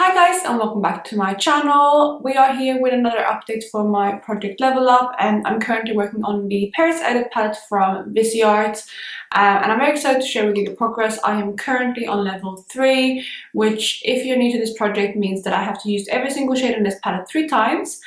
Hi guys, and welcome back to my channel. We are here with another update for my project Level Up, and I'm currently working on the Paris Edit palette from Arts. And I'm very excited to share with you the progress. I am currently on level 3, which if you're new to this project means that I have to use every single shade in this palette 3 times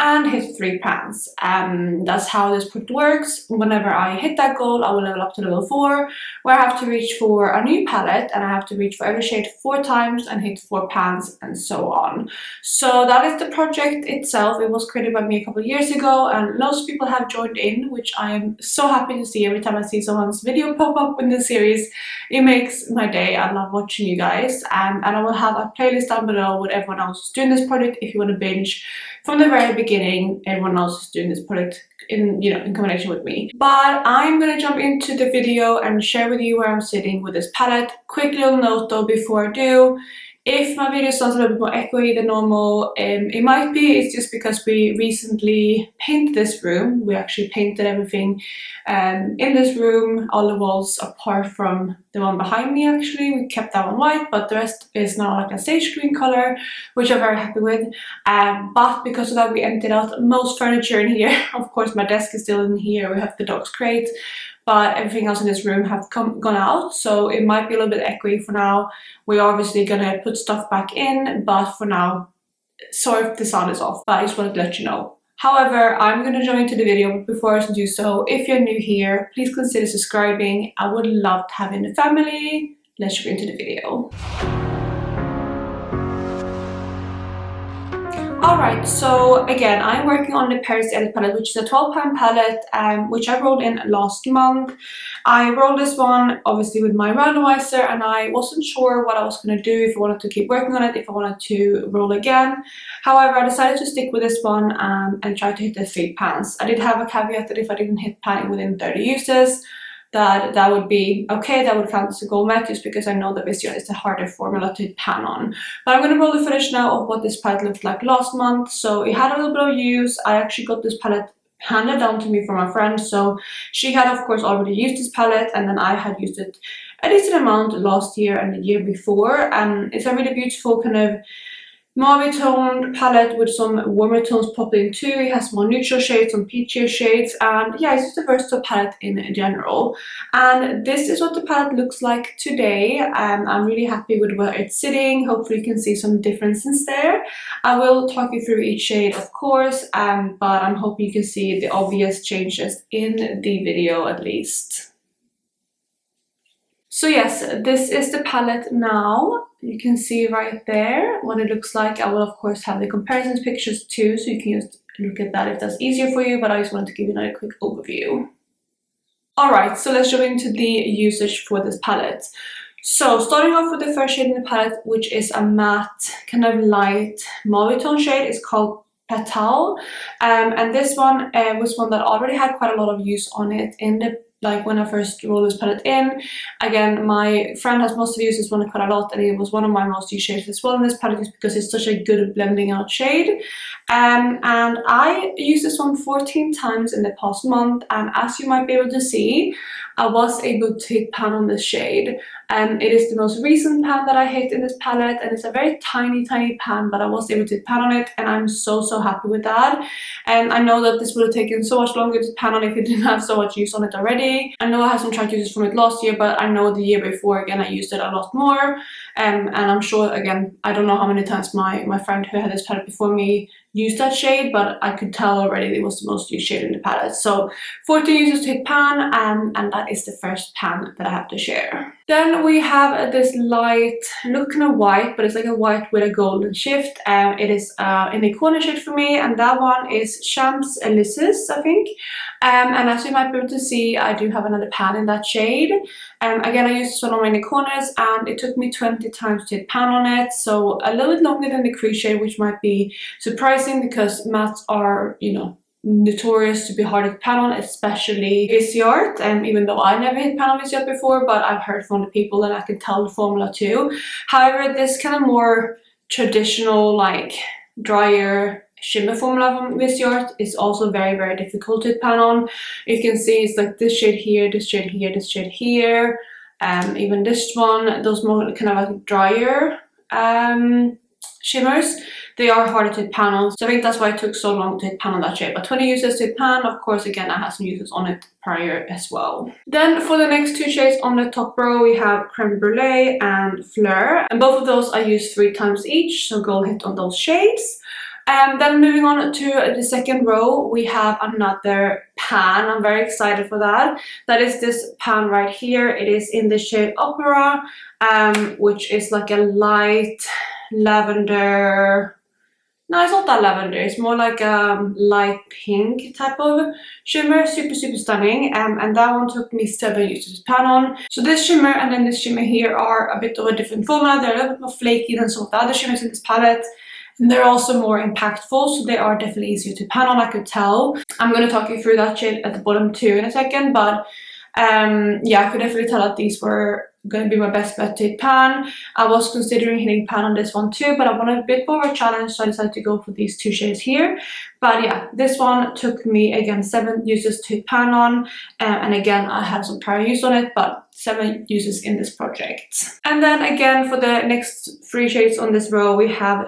and hit 3 pans. That's how this project works. Whenever I hit that goal, I will level up to level 4, where I have to reach for a new palette and I have to reach for every shade 4 times and hit 4 pans and so on. So that is the project itself. It was created by me a couple of years ago and lots of people have joined in, which I am so happy to see. Every time I see someone's video pop up in this series, it makes my day. I love watching you guys, and I will have a playlist down below with everyone else who's doing this project if you want to binge from the very beginning. Everyone else is doing this project in combination with me. But I'm gonna jump into the video and share with you where I'm sitting with this palette. Quick little note though before I do. If my video sounds a little bit more echoey than normal, it might be. It's just because we recently painted this room. We actually painted everything in this room, all the walls apart from the one behind me actually. We kept that one white, but the rest is now like a sage green color, which I'm very happy with. But because of that, we emptied out most furniture in here. Of course, my desk is still in here. We have the dog's crate, but everything else in this room have gone out, so it might be a little bit echoey for now. We're obviously gonna put stuff back in, but for now, sorry if the sound is off, but I just wanted to let you know. However, I'm gonna jump into the video, but before I do so, if you're new here, please consider subscribing. I would love to have you in the family. Let's jump into the video. Alright, so again, I'm working on the Paris Edit palette, which is a 12-pan palette, which I rolled in last month. I rolled this one, obviously, with my randomizer, and I wasn't sure what I was going to do, if I wanted to keep working on it, if I wanted to roll again. However, I decided to stick with this one and try to hit the 3 pans. I did have a caveat that if I didn't hit pan within 30 uses, that would be okay. That would count as a goal met, just because I know that Vision is a harder formula to hit pan on. But I'm going to roll the footage now of what this palette looked like last month. So it had a little bit of use. I actually got this palette handed down to me from a friend, so she had of course already used this palette, and then I had used it a decent amount last year and the year before. And it's a really beautiful kind of mauve toned palette with some warmer tones popped in too. It has more neutral shades, some peachier shades, and yeah, it's just a versatile palette in general. And this is what the palette looks like today. I'm really happy with where it's sitting. Hopefully you can see some differences there. I will talk you through each shade, of course, but I'm hoping you can see the obvious changes in the video at least. So yes, this is the palette now. You can see right there what it looks like. I will of course have the comparisons pictures too, so you can just look at that if that's easier for you, but I just wanted to give you another quick overview. Alright, so let's jump into the usage for this palette. So starting off with the first shade in the palette, which is a matte, kind of light mauve tone shade. It's called Petal. And this one was one that already had quite a lot of use on it in the when I first rolled this palette in. Again, my friend has mostly used this one quite a lot, and it was one of my most used shades as well in this palette, just because it's such a good blending out shade. And I used this one 14 times in the past month, and as you might be able to see, I was able to hit pan on this shade. It is the most recent pan that I hit in this palette, and it's a very tiny pan, but I was able to hit pan on it, and I'm so happy with that. And I know that this would have taken so much longer to pan on if it didn't have so much use on it already. I know I had some track uses from it last year, but I know the year before, again, I used it a lot more. And I'm sure, again, I don't know how many times my friend who had this palette before me used that shade, but I could tell already it was the most used shade in the palette. So 14 uses to hit pan, and that is the first pan that I have to share. Then we have this light, look kind of white, but it's like a white with a golden shift. It is in the corner shade for me, and that one is Champs Elysees, I think. And as you might be able to see, I do have another pan in that shade. Again, I used this one on the corners, and it took me 20 times to hit pan on it, so a little bit longer than the crease shade, which might be surprising because mattes are, notorious to be hard to pan on, especially Art. Even though I never hit pan on Art before, but I've heard from the people and I can tell the formula too. However, this kind of more traditional, like drier shimmer formula from Art is also very difficult to hit pan on. You can see it's like this shade here, this shade here, this shade here, even this one, those more kind of like drier shimmers, they are harder to hit pan on. So I think that's why it took so long to hit pan on that shade. But 20 uses to hit pan, of course, again, I had some uses on it prior as well. Then for the next two shades on the top row, we have Creme Brulee and Fleur. And both of those I used 3 times each, so go hit on those shades. And then moving on to the second row, we have another pan. I'm very excited for that. That is this pan right here. It is in the shade Opera, which is like a light lavender. No, it's not that lavender. It's more like a light pink type of shimmer. Super, super stunning. And that one took me 7 uses to pan on. So this shimmer and then this shimmer here are a bit of a different formula. They're a little bit more flaky than some of the other shimmers in this palette. And they're also more impactful, so they are definitely easier to pan on, I could tell. I'm going to talk you through that shade at the bottom too in a second, but yeah, I could definitely tell that these were going to be my best bet to hit pan. I was considering hitting pan on this one too, but I wanted a bit more of a challenge, so I decided to go for these 2 shades here. But yeah, this one took me again 7 uses to hit pan on, and again I had some prior use on it, but 7 uses in this project. And then again for the next 3 shades on this row, we have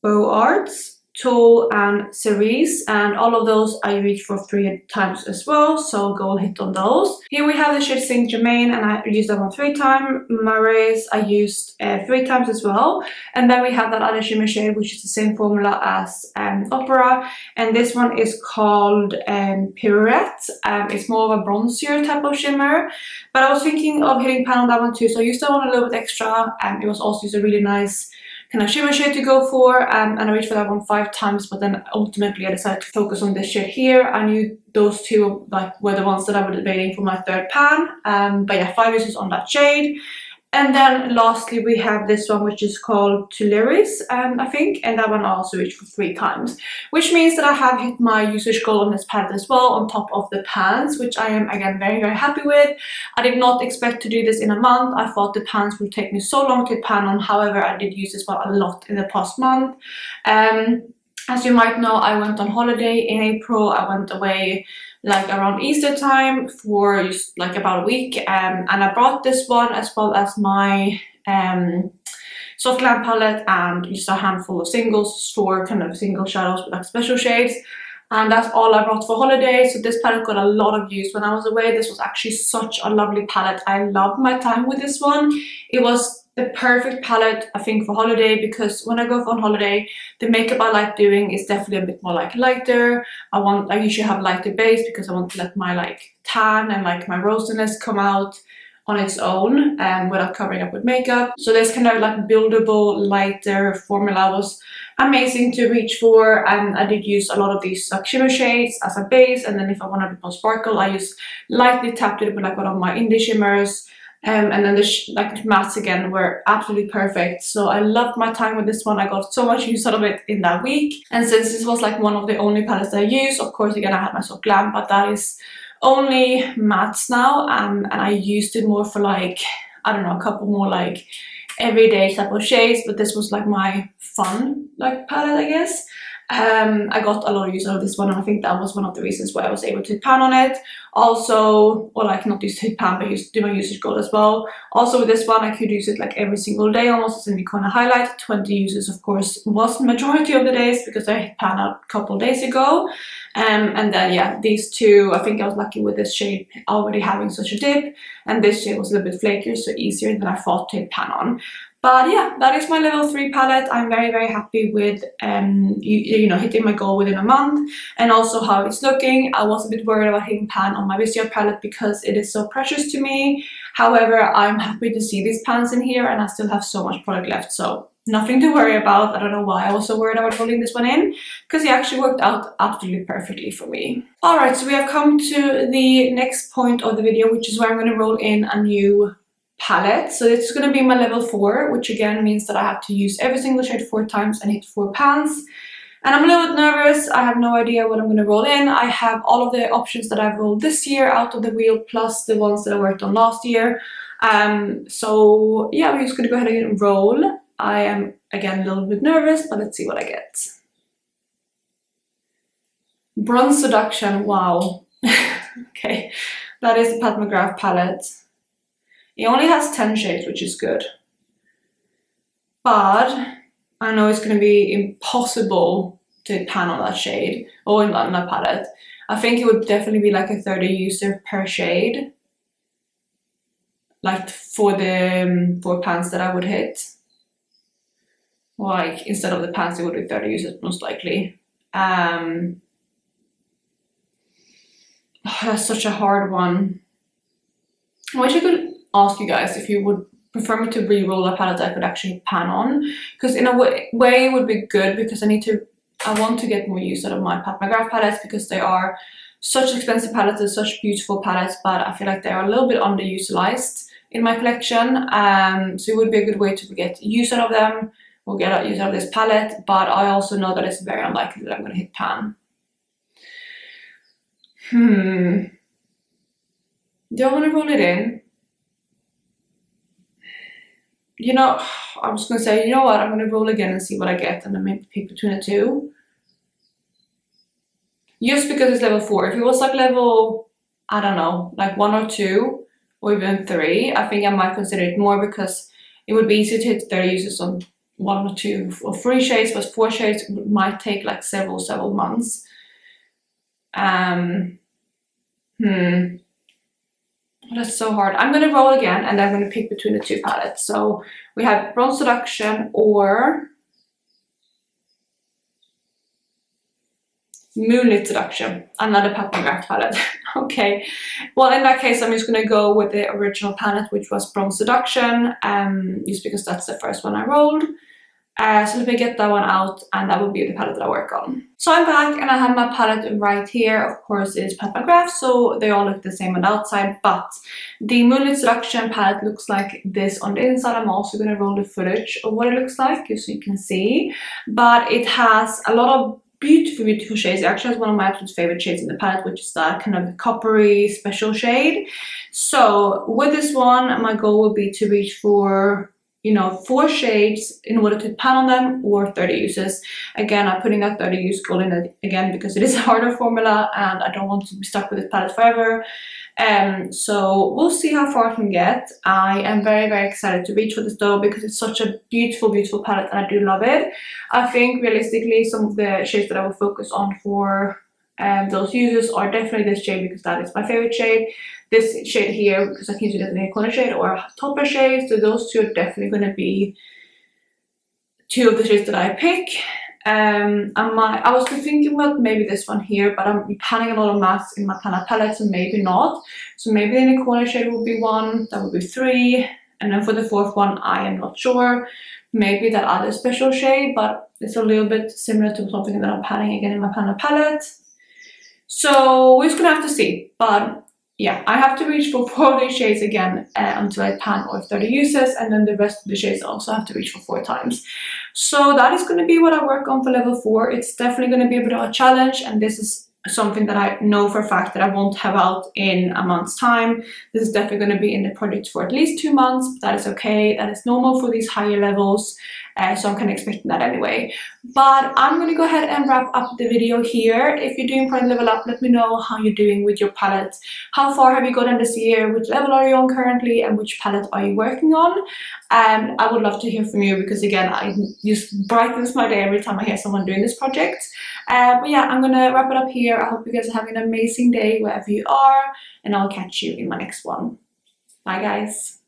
Beaux Arts, Tulle and Cerise, and all of those I reached for 3 times as well, so go hit on those. Here we have the shade Saint Germain, and I used that one 3 times. Marais I used 3 times as well. And then we have that other shimmer shade, which is the same formula as Opera, and this one is called Pirouette. It's more of a bronzier type of shimmer, but I was thinking of hitting pan on that one too, so I used that one a little bit extra, and it was also just a really nice kind of shimmer shade to go for, and I reached for that one 5 times, but then ultimately I decided to focus on this shade here. I knew those 2 like were the ones that I was debating for my 3rd pan, but yeah, 5 uses on that shade. And then lastly we have this one, which is called Tuileries, I think, and that one I also reached for 3 times, which means that I have hit my usage goal on this palette as well, on top of the pans, which I am again very, very happy with. I did not expect to do this in a month. I thought the pans would take me so long to pan on. However, I did use this one a lot in the past month. As you might know, I went on holiday in April. I went away like around Easter time for just like about a week, and I brought this one as well as my soft glam palette and just a handful of singles for kind of single shadows with like special shades, and that's all I brought for holiday. So this palette got a lot of use when I was away. This was actually such a lovely palette. I loved my time with this one. It was the perfect palette, I think, for holiday, because when I go on holiday, the makeup I like doing is definitely a bit more like lighter. I usually have lighter base because I want to let my like tan and like my rosiness come out on its own without covering up with makeup. So this kind of like buildable lighter formula was amazing to reach for, and I did use a lot of these like shimmer shades as a base, and then if I want a bit more sparkle, I just lightly tapped it with like one of my indie shimmers. And then the like mattes again were absolutely perfect. So I loved my time with this one. I got so much use out of it in that week. And since this was like one of the only palettes that I used, of course again I had my soft glam, but that is only mattes now, and I used it more for like, I don't know, a couple more like everyday type of shades, but this was like my fun like palette, I guess. I got a lot of use out of this one, and I think that was one of the reasons why I was able to pan on it. Also, or like not use to pan, but do my usage goal as well. Also with this one, I could use it like every single day almost as any kind of highlight. 20 uses, of course, was the majority of the days because I hit pan out a couple of days ago. And then yeah, these 2, I think I was lucky with this shade already having such a dip, and this shade was a little bit flakier, so easier than I thought to hit pan on. But yeah, that is my level 3 palette. I'm very, very happy with you know, hitting my goal within a month, and also how it's looking. I was a bit worried about hitting pan on my Vista palette because it is so precious to me. However, I'm happy to see these pans in here, and I still have so much product left, so nothing to worry about. I don't know why I was so worried about holding this one in, because it actually worked out absolutely perfectly for me. Alright, so we have come to the next point of the video, which is where I'm going to roll in a new palette. So it's going to be my level 4, which again means that I have to use every single shade 4 times and hit 4 pans. And I'm a little bit nervous. I have no idea what I'm going to roll in. I have all of the options that I've rolled this year out of the wheel, plus the ones that I worked on last year. So yeah, we're just going to go ahead and roll. I am again a little bit nervous, but let's see what I get. Bronze Seduction, wow. Okay, that is the Pat McGrath palette. It only has 10 shades, which is good. But I know it's going to be impossible to pan on that shade or on that palette. I think it would definitely be like a 30 user per shade, like for the 4 pans that I would hit. Like instead of the pans, it would be 30 users most likely. That's such a hard one. I wish I could ask you guys if you would prefer me to re-roll a palette I could actually pan on, because in a way it would be good, because I want to get more use out of my Pat McGrath palettes, because they are such expensive palettes and such beautiful palettes, but I feel like they are a little bit underutilized in my collection. So it would be a good way to get use out of them or get use out of this palette, but I also know that it's very unlikely that I'm going to hit pan. Do I want to roll it in? You know, I was going to say, you know what, I'm going to roll again and see what I get, and then maybe pick between the two. Just because it's level 4. If it was like level, I don't know, like 1 or 2, or even 3, I think I might consider it more, because it would be easier to hit 30 uses on 1 or 2 or 3 shades, but 4 shades might take like several months. That's so hard. I'm gonna roll again, and I'm gonna pick between the 2 palettes. So we have Bronze Seduction or Moonlit Seduction, another Pat McGrath palette. Okay, well in that case I'm just gonna go with the original palette, which was Bronze Seduction, just because that's the first one I rolled. So let me get that one out, and that will be the palette that I work on. So I'm back and I have my palette right here. Of course, it's Pat McGrath, so they all look the same on the outside, but the Moonlit Seduction palette looks like this on the inside. I'm also going to roll the footage of what it looks like, just so you can see. But it has a lot of beautiful shades. It actually has one of my absolute favorite shades in the palette, which is that kind of coppery special shade. So with this one, my goal would be to reach for 4 shades in order to pan on them, or 30 uses. Again, I'm putting that 30 use goal in it again because it is a harder formula and I don't want to be stuck with this palette forever. So we'll see how far I can get. I am very excited to reach for this though, because it's such a beautiful palette and I do love it. I think realistically some of the shades that I will focus on for those users are definitely this shade, because that is my favorite shade. This shade here, because I can use it as a corner shade or a topper shade. So those 2 are definitely going to be 2 of the shades that I pick. I was thinking about maybe this one here, but I'm panning a lot of mattes in my Pan palette, so maybe not. So maybe the inner corner shade will be 1, that would be 3, and then for the 4th one, I am not sure. Maybe that other special shade, but it's a little bit similar to something that I'm panning again in my Pan palette. So we're just gonna have to see, but yeah, I have to reach for 4 of these shades again until I pan or 30 uses, and then the rest of the shades I also have to reach for 4 times. So that is going to be what I work on for level 4. It's definitely going to be a bit of a challenge, and this is something that I know for a fact that I won't have out in a month's time. This is definitely going to be in the project for at least 2 months, but that is okay. That is normal for these higher levels, so I'm kind of expecting that anyway. But I'm going to go ahead and wrap up the video here. If you're doing Project Level Up, let me know how you're doing with your palette. How far have you gotten this year? Which level are you on currently? And which palette are you working on? And I would love to hear from you, because again, I just brightens my day every time I hear someone doing this project. But yeah, I'm gonna wrap it up here. I hope you guys are having an amazing day wherever you are, and I'll catch you in my next one. Bye guys.